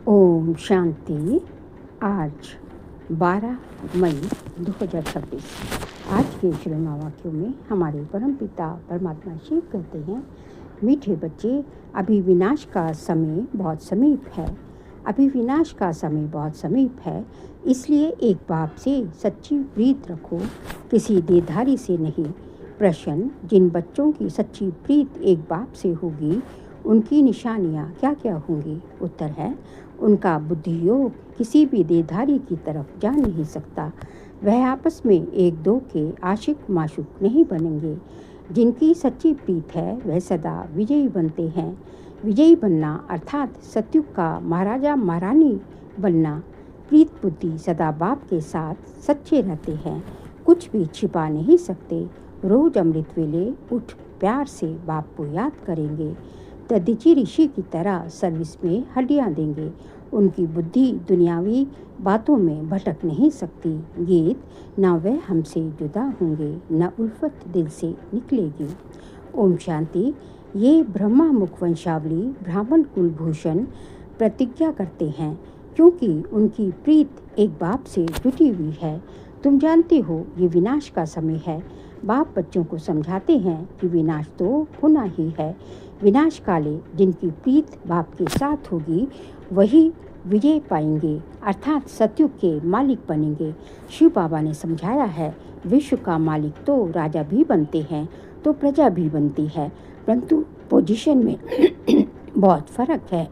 ओम शांति। आज 12 मई 2026। आज के श्रीमा वाक्यों में हमारे परम पिता परमात्मा शिव कहते हैं, मीठे बच्चे, अभी विनाश का समय बहुत समीप है। अभी विनाश का समय बहुत समीप है, इसलिए एक बाप से सच्ची प्रीत रखो, किसी देधारी से नहीं। प्रश्न, जिन बच्चों की सच्ची प्रीत एक बाप से होगी उनकी निशानियाँ क्या क्या होंगी? उत्तर है, उनका बुद्धि योग किसी भी देधारी की तरफ जा नहीं सकता। वह आपस में एक दो के आशिक माशुक नहीं बनेंगे। जिनकी सच्ची प्रीत है वह सदा विजयी बनते हैं। विजयी बनना अर्थात सत्युग का महाराजा महारानी बनना। प्रीत बुद्धि सदा बाप के साथ सच्चे रहते हैं, कुछ भी छिपा नहीं सकते। रोज अमृत वेले उठ प्यार से बाप को याद करेंगे। दधीची ऋषि की तरह सर्विस में हड्डियाँ देंगे। उनकी बुद्धि दुनियावी बातों में भटक नहीं सकती। गीत, न वह हमसे जुदा होंगे न उल्फत दिल से निकलेगी। ओम शांति। ये ब्रह्मा मुख वंशावली ब्राह्मण कुलभूषण प्रतिज्ञा करते हैं, क्योंकि उनकी प्रीत एक बाप से जुटी हुई है। तुम जानते हो ये विनाश का समय है। बाप बच्चों को समझाते हैं कि विनाश तो होना ही है। विनाश काले जिनकी प्रीत बाप के साथ होगी वही विजय पाएंगे, अर्थात सत्युग के मालिक बनेंगे। शिव बाबा ने समझाया है, विश्व का मालिक तो राजा भी बनते हैं तो प्रजा भी बनती है, परंतु पोजीशन में बहुत फर्क है।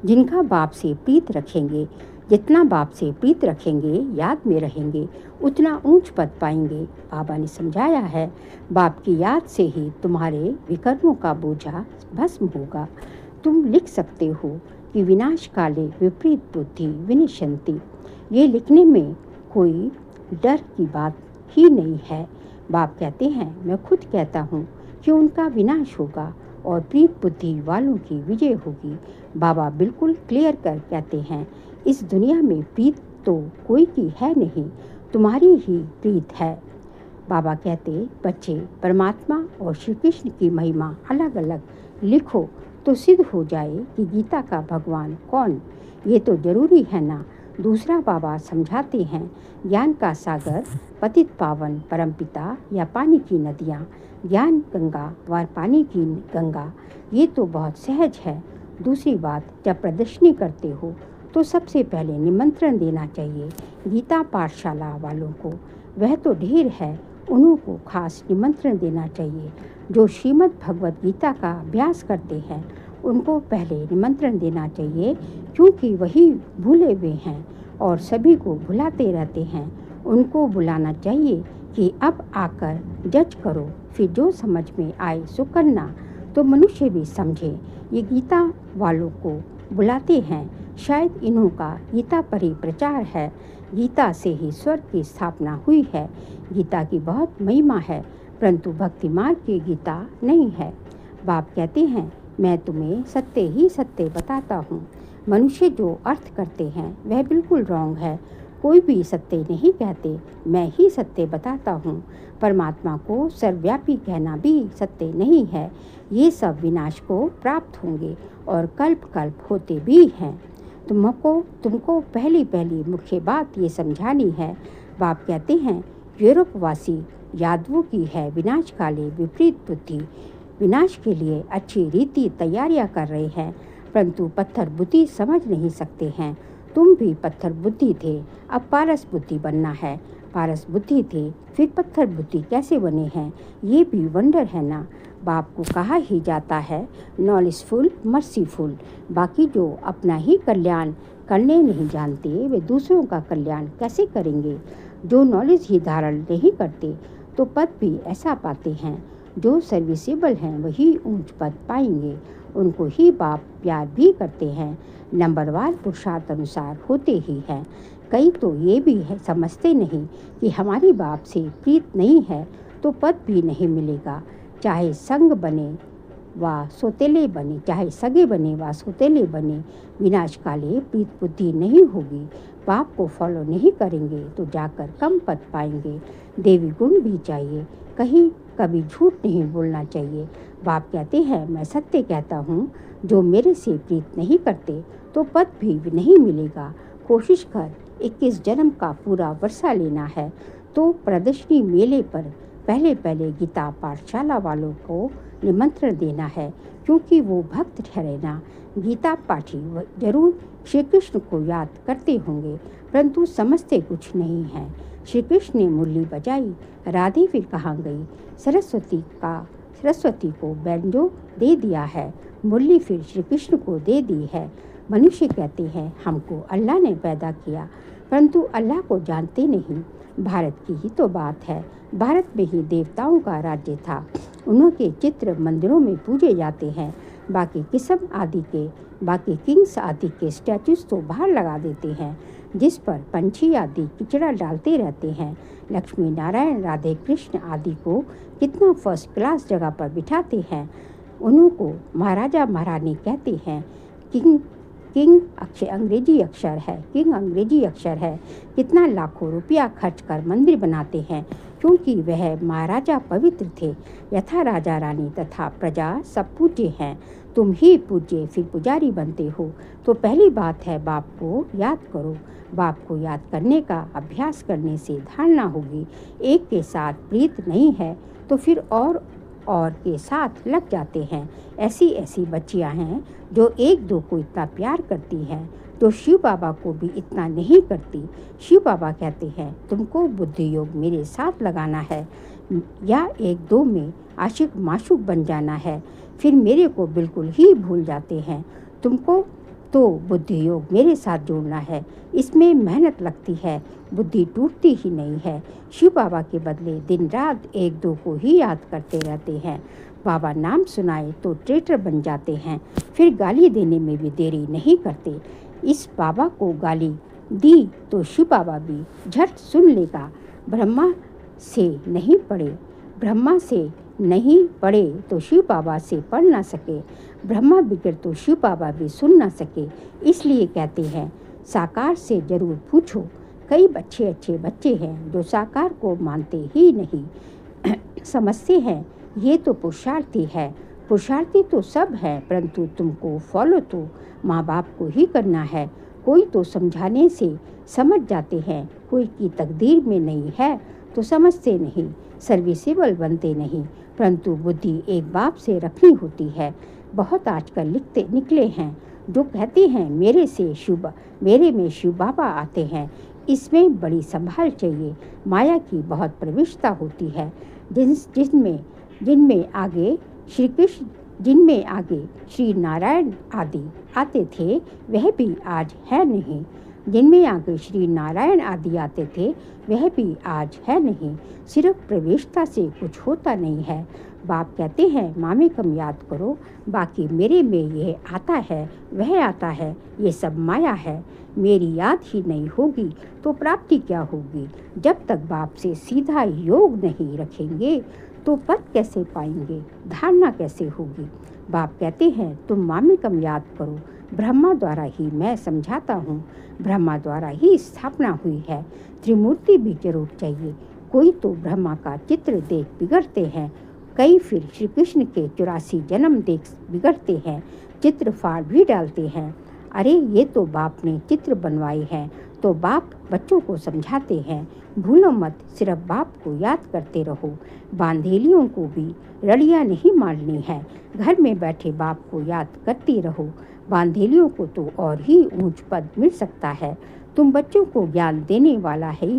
जिनका बाप से प्रीत रखेंगे, जितना बाप से प्रीत रखेंगे, याद में रहेंगे, उतना ऊंच पद पाएंगे। बाबा ने समझाया है, बाप की याद से ही तुम्हारे विकर्मों का बोझा भस्म होगा। तुम लिख सकते हो कि विनाश काले विपरीत बुद्धि विनिशंति। ये लिखने में कोई डर की बात ही नहीं है। बाप कहते हैं, मैं खुद कहता हूँ कि उनका विनाश होगा और प्रीत बुद्धि वालों की विजय होगी। बाबा बिल्कुल क्लियर कर कहते हैं, इस दुनिया में प्रीत तो कोई की है नहीं, तुम्हारी ही प्रीत है। बाबा कहते, बच्चे, परमात्मा और श्री कृष्ण की महिमा अलग अलग लिखो तो सिद्ध हो जाए कि गीता का भगवान कौन। ये तो जरूरी है ना। दूसरा बाबा समझाते हैं, ज्ञान का सागर, पतित पावन परमपिता या पानी की नदियाँ, ज्ञान गंगा व पानी की गंगा, ये तो बहुत सहज है। दूसरी बात, जब प्रदर्शनी करते हो तो सबसे पहले निमंत्रण देना चाहिए गीता पाठशाला वालों को। वह तो ढेर है, उन्हों को खास निमंत्रण देना चाहिए। जो श्रीमद् भगवत गीता का अभ्यास करते हैं उनको पहले निमंत्रण देना चाहिए, क्योंकि वही भूले हुए हैं और सभी को भुलाते रहते हैं। उनको बुलाना चाहिए कि अब आकर जज करो, फिर जो समझ में आए सो करना। तो मनुष्य भी समझे। ये गीता वालों को बुलाते हैं, शायद इन्हों का गीता पर ही प्रचार है। गीता से ही स्वर्ग की स्थापना हुई है। गीता की बहुत महिमा है, परंतु भक्ति मार्ग की गीता नहीं है। बाप कहते हैं, मैं तुम्हें सत्य ही सत्य बताता हूँ। मनुष्य जो अर्थ करते हैं वह बिल्कुल रॉन्ग है। कोई भी सत्य नहीं कहते, मैं ही सत्य बताता हूँ। परमात्मा को सर्वव्यापी कहना भी सत्य नहीं है। ये सब विनाश को प्राप्त होंगे और कल्प कल्प होते भी हैं। तुमको पहली मुख्य बात ये समझानी है। बाप कहते हैं, यूरोपवासी यादवों की है विनाश काले विपरीत बुद्धि। विनाश के लिए अच्छी रीति तैयारियां कर रहे हैं, परंतु पत्थर बुद्धि समझ नहीं सकते हैं। तुम भी पत्थर बुद्धि थे, अब पारस बुद्धि बनना है। पारस बुद्धि थे, फिर पत्थर बुद्धि कैसे बने हैं? ये भी वंडर है ना। बाप को कहा ही जाता है, नॉलेजफुल मर्सीफुल। बाकी जो अपना ही कल्याण करने नहीं जानते वे दूसरों का कल्याण कैसे करेंगे? जो नॉलेज ही धारण नहीं करते तो पद भी ऐसा पाते हैं। जो सर्विसेबल हैं वही ऊंच पद पाएंगे। उनको ही बाप प्यार भी करते हैं। नंबरवार पुरुषार्थ अनुसार होते ही हैं। कई तो ये भी है समझते नहीं कि हमारी बाप से प्रीत नहीं है तो पद भी नहीं मिलेगा। चाहे संग बने व सोतेले बने, चाहे सगे बने व सोतेले बने, विनाश काले प्रीत बुद्धि नहीं होगी। बाप को फॉलो नहीं करेंगे तो जाकर कम पद पाएंगे। देवी गुण भी चाहिए, कहीं कभी झूठ नहीं बोलना चाहिए। बाप कहते हैं, मैं सत्य कहता हूँ, जो मेरे से प्रीत नहीं करते तो पद भी नहीं मिलेगा। कोशिश कर 21 जन्म का पूरा वर्षा लेना है तो प्रदर्शनी मेले पर पहले पहले गीता पाठशाला वालों को निमंत्रण देना है, क्योंकि वो भक्त ठहरेना। गीता पाठी जरूर श्री कृष्ण को याद करते होंगे, परंतु समझते कुछ नहीं है। श्री कृष्ण ने मुरली बजाई, राधे फिर कहाँ गई? सरस्वती को बैंजो दे दिया है, मुरली फिर श्री कृष्ण को दे दी है। मनुष्य कहते हैं हमको अल्लाह ने पैदा किया, परंतु अल्लाह को जानते नहीं। भारत की ही तो बात है, भारत में ही देवताओं का राज्य था, उनके चित्र मंदिरों में पूजे जाते हैं। बाकी किंग्स आदि के स्टैचूज तो बाहर लगा देते हैं, जिस पर पंछी आदि किचड़ा डालते रहते हैं। लक्ष्मी नारायण, राधे कृष्ण आदि को कितना फर्स्ट क्लास जगह पर बिठाते हैं। उनको महाराजा महारानी कहते हैं। किंग अंग्रेजी अक्षर है। कितना लाखों रुपया खर्च कर मंदिर बनाते हैं, क्योंकि वह महाराजा पवित्र थे। यथा राजा रानी तथा प्रजा सब पूज्य हैं। तुम ही पूज्य फिर पुजारी बनते हो। तो पहली बात है, बाप को याद करो। बाप को याद करने का अभ्यास करने से धारणा होगी। एक के साथ प्रीत नहीं है तो फिर और के साथ लग जाते हैं। ऐसी बच्चियां हैं जो एक दो को इतना प्यार करती हैं, तो शिव बाबा को भी इतना नहीं करती। शिव बाबा कहते हैं, तुमको बुद्धि योग मेरे साथ लगाना है या एक दो में आशिक माशूक बन जाना है, फिर मेरे को बिल्कुल ही भूल जाते हैं। तुमको तो बुद्धि योग मेरे साथ जोड़ना है, इसमें मेहनत लगती है, बुद्धि टूटती ही नहीं है। शिव बाबा के बदले दिन रात एक दो को ही याद करते रहते हैं। बाबा नाम सुनाए तो ट्रेटर बन जाते हैं, फिर गाली देने में भी देरी नहीं करते। इस बाबा को गाली दी तो शिव बाबा भी झट सुन लेगा। ब्रह्मा से नहीं पढ़े तो शिव बाबा से पढ़ ना सके, ब्रह्मा बिगड़ तो शिव बाबा भी सुन ना सके। इसलिए कहते हैं, साकार से जरूर पूछो। कई अच्छे बच्चे हैं जो साकार को मानते ही नहीं, समझते हैं ये तो पुरुषार्थी है। पुरुषार्थी तो सब है, परंतु तुमको फॉलो तो माँ बाप को ही करना है। कोई तो समझाने से समझ जाते हैं, कोई की तकदीर में नहीं है तो समझते नहीं, सर्विसेबल बनते नहीं। परंतु बुद्धि एक बाप से रखनी होती है। बहुत आजकल निकले हैं जो कहते हैं मेरे में शिव बाबा आते हैं। इसमें बड़ी संभाल चाहिए। माया की बहुत प्रविष्टता होती है, जिनमें आगे श्री नारायण आदि आते थे, वह भी आज है नहीं। जिनमें आगे श्री नारायण आदि आते थे, वह भी आज है नहीं। सिर्फ प्रवेशता से कुछ होता नहीं है। बाप कहते हैं, मामे कम याद करो, बाकी मेरे में यह आता है वह आता है, ये सब माया है। मेरी याद ही नहीं होगी तो प्राप्ति क्या होगी? जब तक बाप से सीधा योग नहीं रखेंगे तो पद कैसे पाएंगे, धारणा कैसे होगी? बाप कहते हैं, तुम मामे कम याद करो, ब्रह्मा द्वारा ही मैं समझाता हूँ, ब्रह्मा द्वारा ही स्थापना हुई है। त्रिमूर्ति भी जरूर चाहिए। कोई तो ब्रह्मा का चित्र देख बिगड़ते हैं, कई फिर श्री कृष्ण के 84 जन्म देख बिगड़ते हैं, चित्र फाड़ भी डालते हैं। अरे ये तो बाप ने चित्र बनवाए हैं, तो बाप बच्चों को समझाते हैं, भूलो मत, सिर्फ बाप को याद करते रहो। बांधेलियों को भी रड़ियाँ नहीं मारनी है, घर में बैठे बाप को याद करते रहो। बांधेलियों को तो और ही ऊंच पद मिल सकता है। तुम बच्चों को ज्ञान देने वाला है,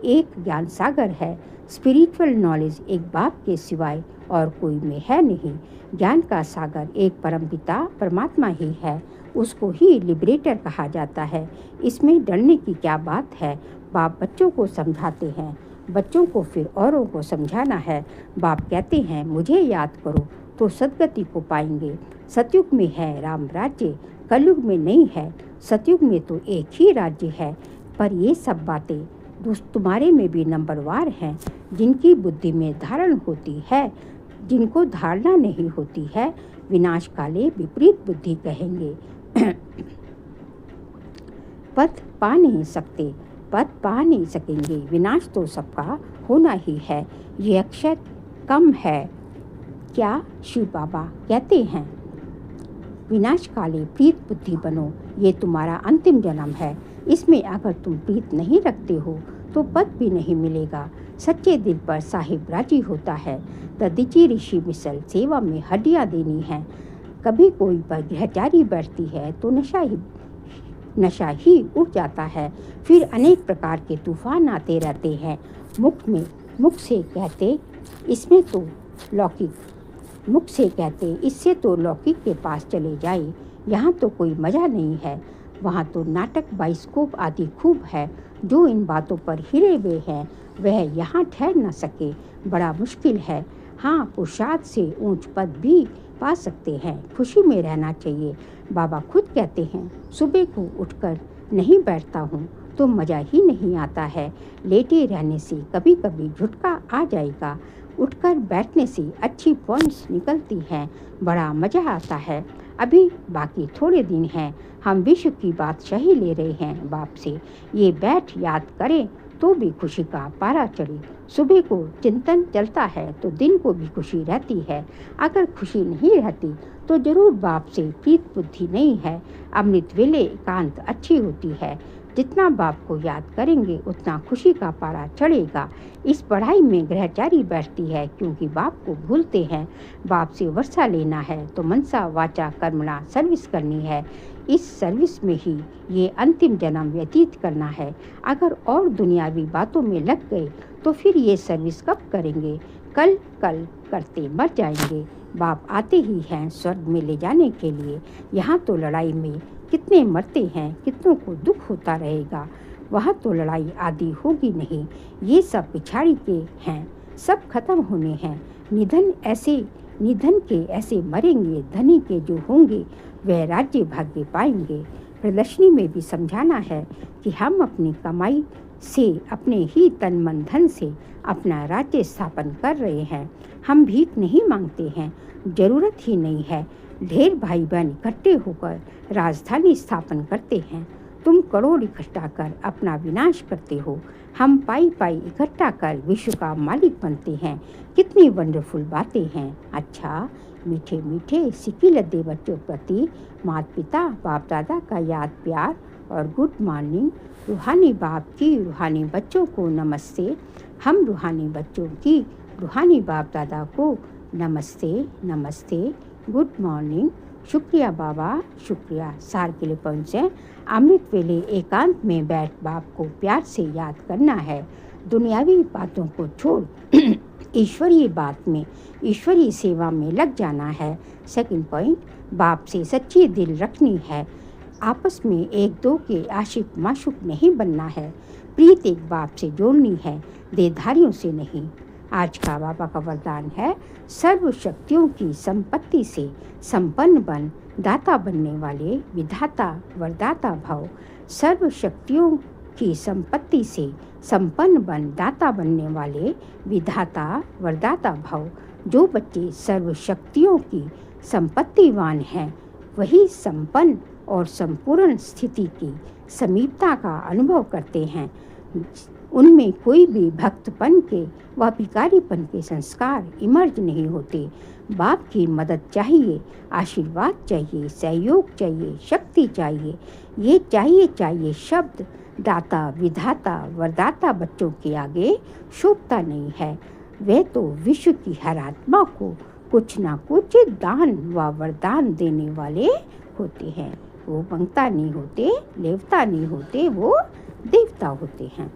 एक ज्ञान सागर है। स्पिरिचुअल नॉलेज एक बाप के सिवाय और कोई में है नहीं। ज्ञान का सागर एक परमपिता परमात्मा ही है, उसको ही लिबरेटर कहा जाता है। इसमें डरने की क्या बात है? बाप बच्चों को समझाते हैं, बच्चों को फिर औरों को समझाना है। बाप कहते हैं, मुझे याद करो तो सदगति को पाएंगे। सतयुग में है राम राज्य, कलयुग में नहीं है। सतयुग में तो एक ही राज्य है, पर ये सब बातें तुम्हारे में भी नंबरवार हैं। जिनकी बुद्धि में धारण होती है, जिनको धारणा नहीं होती है, विनाश काले विपरीत बुद्धि कहेंगे। पद पा नहीं सकेंगे। विनाश तो सबका होना ही है। ये अक्षर कम है, क्या शिव बाबा कहते हैं, विनाश काले प्रीत बुद्धि बनो, ये तुम्हारा अंतिम जन्म है। इसमें अगर तुम प्रीत नहीं रखते हो तो पद भी नहीं मिलेगा। सच्चे दिल पर साहिब राजी होता है। ददीची ऋषि मिसल सेवा में हड्डियाँ देनी है। कभी कोई ब्रह्मचारी बैठती है तो नशा ही उठ जाता है। फिर अनेक प्रकार के तूफान आते रहते हैं। मुख से कहते इससे तो लौकिक के पास चले जाए। यहाँ तो कोई मज़ा नहीं है। वहाँ तो नाटक बाइस्कोप आदि खूब है। जो इन बातों पर हिरे हुए हैं वह यहाँ ठहर न सके, बड़ा मुश्किल है। हाँ, पुरुषार्थ से ऊंच पद भी पा सकते हैं। खुशी में रहना चाहिए। बाबा खुद कहते हैं, सुबह को उठकर नहीं बैठता हूँ तो मज़ा ही नहीं आता है। लेटे रहने से कभी कभी झुटका आ जाएगा। उठकर बैठने से अच्छी पॉइंट्स निकलती हैं, बड़ा मज़ा आता है। अभी बाकी थोड़े दिन हैं। हम विश्व की बादशाही ले रहे हैं बाप से। ये बैठ याद करें तो भी खुशी का पारा चढ़े। सुबह को चिंतन चलता है तो दिन को भी खुशी रहती है। अगर खुशी नहीं रहती तो जरूर बाप से प्रीत बुद्धि नहीं है। अमृत वेले एकांत अच्छी होती है। जितना बाप को याद करेंगे उतना खुशी का पारा चढ़ेगा। इस पढ़ाई में ग्रहचारी बैठती है क्योंकि बाप को भूलते हैं। बाप से वर्षा लेना है तो मनसा वाचा कर्मणा सर्विस करनी है। इस सर्विस में ही ये अंतिम जन्म व्यतीत करना है। अगर और दुनियावी बातों में लग गए तो फिर ये सर्विस कब करेंगे? कल करते मर जाएंगे। बाप आते ही हैं स्वर्ग में ले जाने के लिए। यहाँ तो लड़ाई में कितने मरते हैं, कितनों को दुख होता रहेगा। वहाँ तो लड़ाई आदि होगी नहीं। ये सब पिछाड़ी के हैं, सब खत्म होने हैं। निधन के ऐसे मरेंगे। धनी के जो होंगे वह राज्य भाग्य पाएंगे। प्रदर्शनी में भी समझाना है कि हम अपनी कमाई से, अपने ही तन मन धन से अपना राज्य स्थापन कर रहे हैं। हम भीख नहीं मांगते हैं, जरूरत ही नहीं है। ढेर भाई बहन इकट्ठे होकर राजधानी स्थापन करते हैं। तुम करोड़ इकट्ठा कर अपना विनाश करते हो। हम पाई इकट्ठा कर विश्व का मालिक बनते हैं। कितनी वंडरफुल बातें हैं। अच्छा, मीठे मीठे सिक्की लद्दे बच्चों प्रति माता पिता बाप दादा का याद प्यार और गुड मॉर्निंग। रूहानी बाप की रूहानी बच्चों को नमस्ते। हम रूहानी बच्चों की रूहानी बाप दादा को नमस्ते। Good morning. शुक्रिया बाबा, शुक्रिया। सार के लिए पहुँचे। अमृत वेले एकांत में बैठ बाप को प्यार से याद करना है। दुनियावी बातों को छोड़ ईश्वरीय बात में, ईश्वरीय सेवा में लग जाना है। सेकंड पॉइंट, बाप से सच्ची दिल रखनी है। आपस में एक दो के आशिक माशुक नहीं बनना है। प्रीत एक बाप से जोड़नी है, देधारियों से नहीं। आज का बाबा का वरदान है, सर्व शक्तियों की संपत्ति से संपन्न बन, दाता बनने वाले विधाता वरदाता भव। सर्व शक्तियों की संपत्ति से संपन्न बन, दाता बनने वाले विधाता वरदाता भव। जो बच्चे सर्व शक्तियों की संपत्तिवान हैं वही संपन्न और संपूर्ण स्थिति की समीपता का अनुभव करते हैं। उनमें कोई भी भक्तपन के व भिखारीपन के संस्कार इमर्ज नहीं होते। बाप की मदद चाहिए, आशीर्वाद चाहिए, सहयोग चाहिए, शक्ति चाहिए। ये चाहिए शब्द दाता विधाता वरदाता बच्चों के आगे शोभता नहीं है। वे तो विश्व की हर आत्मा को कुछ ना कुछ दान व वरदान देने वाले होते हैं। वो मंगता नहीं होते, लेवता नहीं होते, वो देवता होते हैं।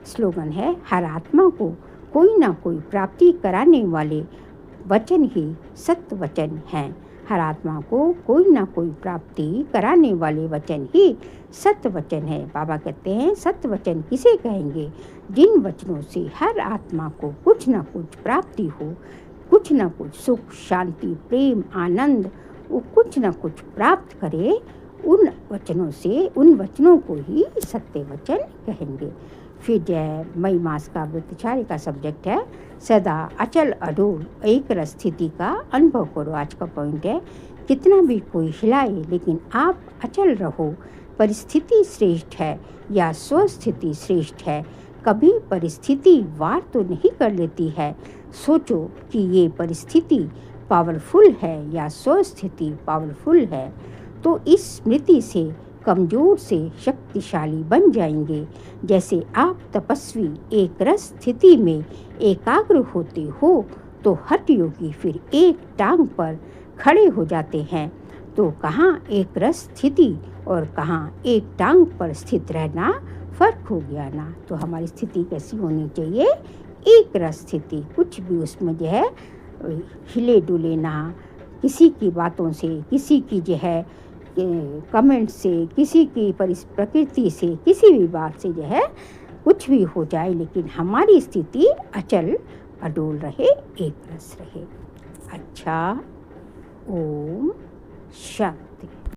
स्लोगन है, हर आत्मा को कोई ना कोई प्राप्ति कराने वाले वचन ही सत्य वचन हैं। हर आत्मा को कोई ना कोई प्राप्ति कराने वाले वचन ही सत्य वचन है। बाबा कहते हैं, सत्य वचन किसे कहेंगे? जिन वचनों से हर आत्मा को कुछ ना कुछ प्राप्ति हो, कुछ ना कुछ सुख शांति प्रेम आनंद, वो कुछ ना कुछ प्राप्त करे। उन वचनों को ही सत्य वचन कहेंगे। फिर मई मास का व्रतचार्य का सब्जेक्ट है, सदा अचल अडोल एक स्थिति का अनुभव करो। आज का पॉइंट है, कितना भी कोई हिलाए लेकिन आप अचल रहो। परिस्थिति श्रेष्ठ है या स्वस्थिति श्रेष्ठ है? कभी परिस्थिति वार तो नहीं कर लेती है। सोचो कि ये परिस्थिति पावरफुल है या स्वस्थिति पावरफुल है, तो इस स्मृति से कमज़ोर से शक्तिशाली बन जाएंगे। जैसे आप तपस्वी एक रस स्थिति में एकाग्र होते हो तो हठ योगी फिर एक टांग पर खड़े हो जाते हैं। तो कहाँ एक रस स्थिति और कहाँ एक टांग पर स्थित रहना फर्क हो गया ना। तो हमारी स्थिति कैसी होनी चाहिए? एक रस स्थिति, कुछ भी उसमें जो है हिले डुले ना, किसी की बातों से, किसी की जो है कमेंट से, किसी की प्रकृति से, किसी भी बात से जो है कुछ भी हो जाए, लेकिन हमारी स्थिति अचल अडोल रहे, एक रस रहे। अच्छा, ओम शांति।